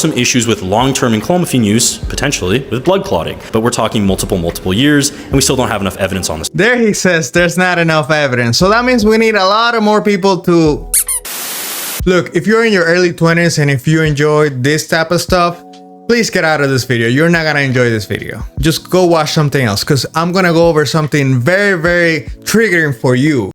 Some issues with long-term enclomiphene use, potentially, with blood clotting. But we're talking multiple years, and we still don't have enough evidence on this. There he says there's not enough evidence. So that means we need a lot of more people to... Look, if you're in your early 20s and if you enjoy this type of stuff, please get out of this video. You're not gonna enjoy this video. Just go watch something else, because I'm gonna go over something very triggering for you.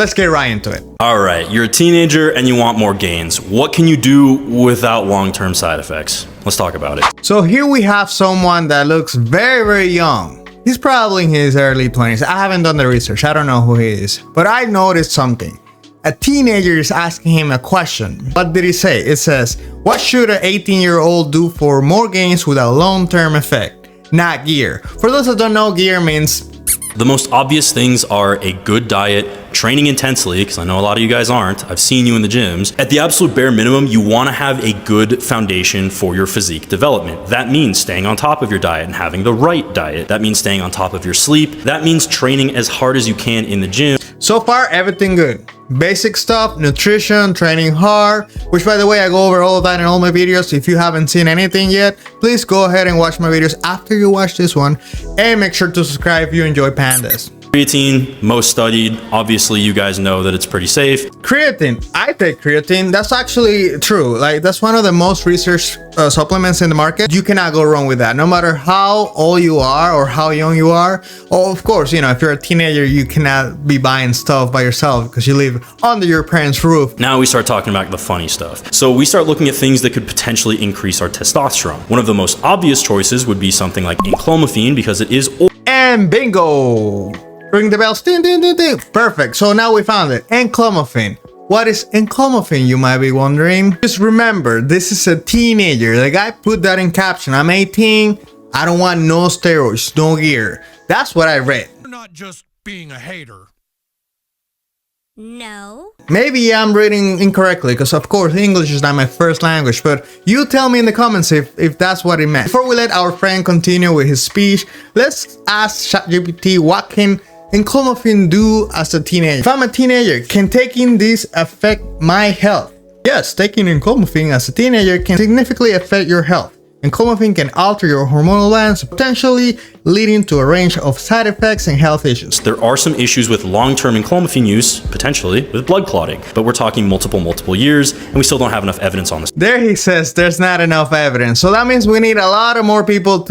Let's get right into it. All right, you're a teenager and you want more gains. What can you do without long-term side effects? Let's talk about it. So here we have someone that looks very young. He's probably in his early 20s. I haven't done the research. I don't know who he is. But I noticed something. A teenager is asking him a question. What did he say? It says, what should an 18-year-old do for more gains without long-term effect? Not gear. For those that don't know, gear means... The most obvious things are a good diet, training intensely, because I know a lot of you guys aren't. I've seen you in the gyms. At the absolute bare minimum, you want to have a good foundation for your physique development. That means staying on top of your diet and having the right diet. That means staying on top of your sleep. That means training as hard as you can in the gym. So far, everything good. Basic stuff, nutrition, training hard, which by the way, I go over all of that in all my videos. If you haven't seen anything yet, please go ahead and watch my videos after you watch this one, and make sure to subscribe if you enjoy pandas. Creatine, most studied. Obviously, you guys know that it's pretty safe. Creatine, I take creatine. That's actually true. Like, that's one of the most researched supplements in the market. You cannot go wrong with that, no matter how old you are or how young you are. Oh, of course, you know, if you're a teenager, you cannot be buying stuff by yourself because you live under your parents' roof. Now we start talking about the funny stuff. So we start looking at things that could potentially increase our testosterone. One of the most obvious choices would be something like enclomiphene, because it is old. And bingo! Ring the bells. Ding, ding, ding, ding. Perfect. So now we found it. Enclomiphene. What is enclomiphene, you might be wondering? Just remember, this is a teenager. The guy put that in caption. I'm 18. I don't want no steroids, no gear. That's what I read. You're not just being a hater. No. Maybe I'm reading incorrectly, because of course English is not my first language, but you tell me in the comments if that's what it meant. Before we let our friend continue with his speech, let's ask ChatGPT, what can enclomiphene do as a teenager? If I'm a teenager, can taking this affect my health? Yes, taking enclomiphene as a teenager can significantly affect your health. Enclomiphene can alter your hormonal balance, potentially leading to a range of side effects and health issues. There are some issues with long-term enclomiphene use, potentially, with blood clotting. But we're talking multiple years, and we still don't have enough evidence on this. There he says there's not enough evidence. So that means we need a lot of more people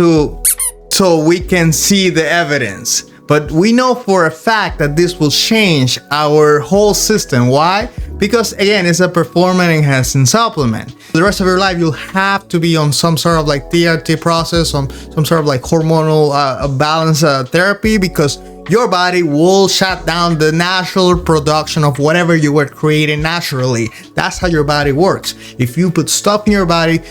so we can see the evidence. But we know for a fact that this will change our whole system. Why? Because again, it's a performance enhancing supplement. For the rest of your life, you'll have to be on some sort of like TRT process, some sort of like hormonal balance therapy, because your body will shut down the natural production of whatever you were creating naturally. That's how your body works. If you put stuff in your body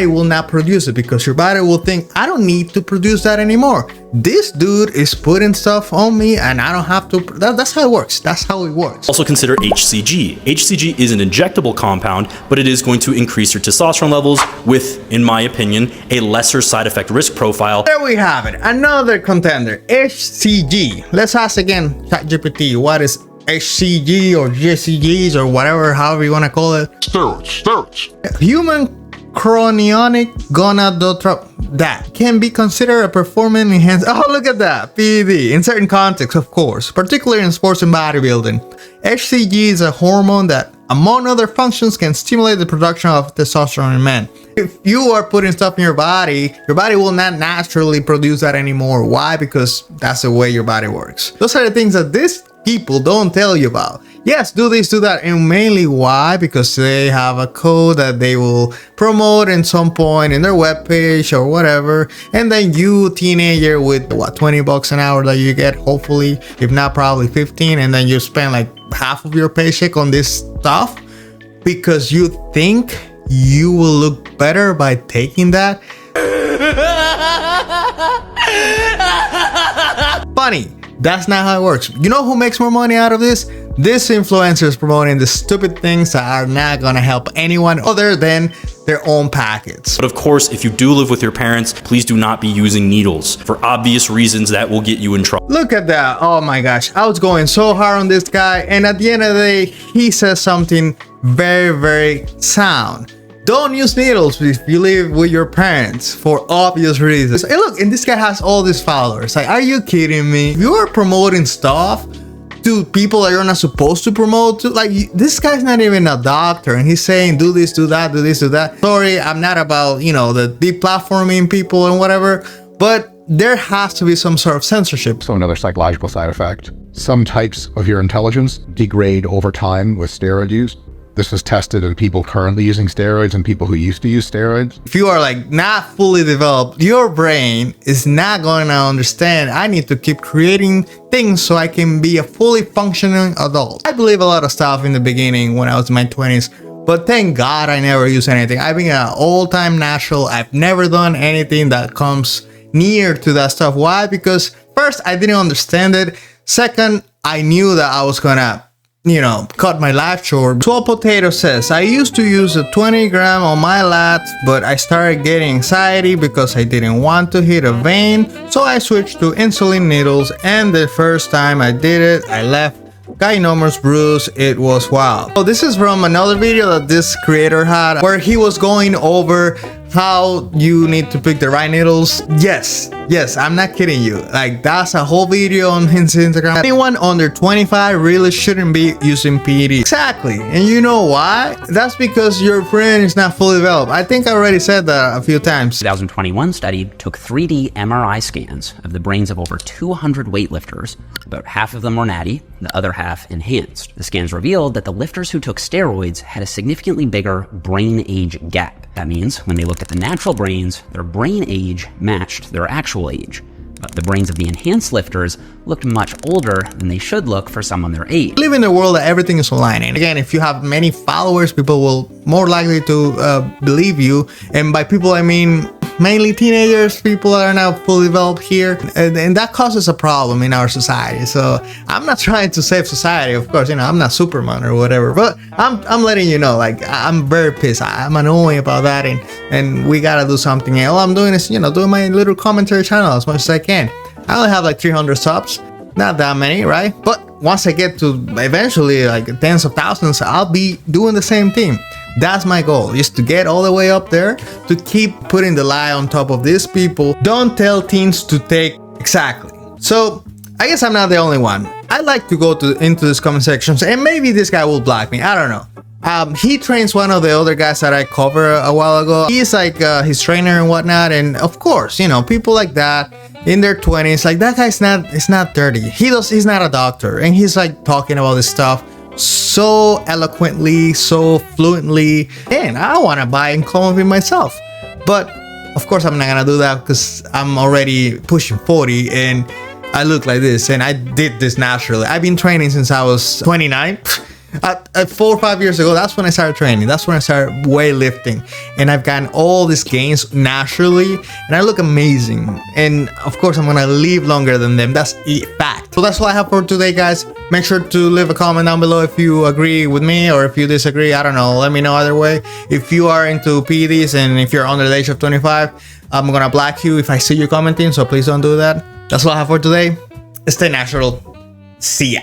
will not produce it, because your body will think, I don't need to produce that anymore. This dude is putting stuff on me and I don't have to. That's how it works. That's how it works. Also consider HCG. HCG is an injectable compound, but it is going to increase your testosterone levels with, in my opinion, a lesser side effect risk profile. There we have it. Another contender, HCG. Let's ask again, ChatGPT, what is HCG or GCGs or whatever, however you want to call it? Steroids. Human chorionic gonadotropin that can be considered a performance enhancing. Oh, look at that, PED in certain contexts, of course, particularly in sports and bodybuilding. HCG is a hormone that, among other functions, can stimulate the production of testosterone in men. If you are putting stuff in your body will not naturally produce that anymore. Why? Because that's the way your body works. Those are the things that these people don't tell you about. Yes, do this, do that, and mainly why? Because they have a code that they will promote in some point in their webpage or whatever, and then you, teenager, with what, 20 bucks an hour that you get, hopefully, if not probably 15, and then you spend like half of your paycheck on this stuff because you think you will look better by taking that. Funny. That's not how it works. You know who makes more money out of this? This influencers promoting the stupid things that are not gonna help anyone other than their own pockets. But of course, if you do live with your parents, please do not be using needles. For obvious reasons, that will get you in trouble. Look at that. Oh my gosh. I was going so hard on this guy, and at the end of the day, he says something very, very sound. Don't use needles if you live with your parents for obvious reasons. Hey, look, and this guy has all these followers. Like, are you kidding me? If you are promoting stuff to people that you're not supposed to promote to, like, this guy's not even a doctor, and he's saying do this, do that, do this, do that. Sorry, I'm not about, you know, the deplatforming people and whatever, but there has to be some sort of censorship. So another psychological side effect. Some types of your intelligence degrade over time with steroid use. This was tested in people currently using steroids and people who used to use steroids. If you are like not fully developed, your brain is not going to understand. I need to keep creating things so I can be a fully functioning adult. I believe a lot of stuff in the beginning when I was in my 20s, but thank God I never used anything. I've been an all-time natural. I've never done anything that comes near to that stuff. Why? Because first, I didn't understand it. Second, I knew that I was gonna, you know, cut my life short. Swole Potato says, I used to use a 20 gram on my lats, but I started getting anxiety because I didn't want to hit a vein. So I switched to insulin needles, and the first time I did it, I left ginormous bruise. It was wild. So this is from another video that this creator had where he was going over how you need to pick the right needles. Yes, I'm not kidding you. Like, that's a whole video on his Instagram. Anyone under 25 really shouldn't be using PED. Exactly. And you know why? That's because your brain is not fully developed. I think I already said that a few times. 2021 study took 3D MRI scans of the brains of over 200 weightlifters. About half of them were natty, the other half enhanced. The scans revealed that the lifters who took steroids had a significantly bigger brain age gap. That means when they looked at the natural brains, their brain age matched their actual age. But the brains of the enhanced lifters looked much older than they should look for someone their age. We live in a world that everything is aligning. Again, if you have many followers, people will more likely to believe you. And by people, I mean mainly teenagers, people that are now fully developed here, and that causes a problem in our society. So I'm not trying to save society, of course, you know, I'm not Superman or whatever, but I'm letting you know, like, I'm very pissed. I'm annoying about that, and we gotta do something. And all I'm doing is, you know, doing my little commentary channel as much as I can. I only have like 300 subs, not that many, right? But once I get to eventually like tens of thousands, I'll be doing the same thing. That's my goal, is to get all the way up there, to keep putting the lie on top of these people. Don't tell teens to take. Exactly. So I guess I'm not the only one. I like to go into these comment sections, and maybe this guy will block me, I don't know. He trains one of the other guys that I covered a while ago. He's like his trainer and whatnot, and of course, you know, people like that in their 20s, like that guy's not 30. He's not a doctor, and he's like talking about this stuff so eloquently, so fluently, and I want to buy and clone it myself. But of course I'm not gonna do that because I'm already pushing 40 and I look like this, and I did this naturally. I've been training since I was 29. 4 or 5 years ago, that's when I started training. That's when I started weightlifting, and I've gotten all these gains naturally, and I look amazing. And of course, I'm gonna live longer than them. That's a fact. So that's all I have for today, guys. Make sure to leave a comment down below if you agree with me or if you disagree. I don't know. Let me know either way. If you are into PEDs and if you're under the age of 25, I'm gonna block you if I see you commenting. So please don't do that. That's all I have for today. Stay natural. See ya.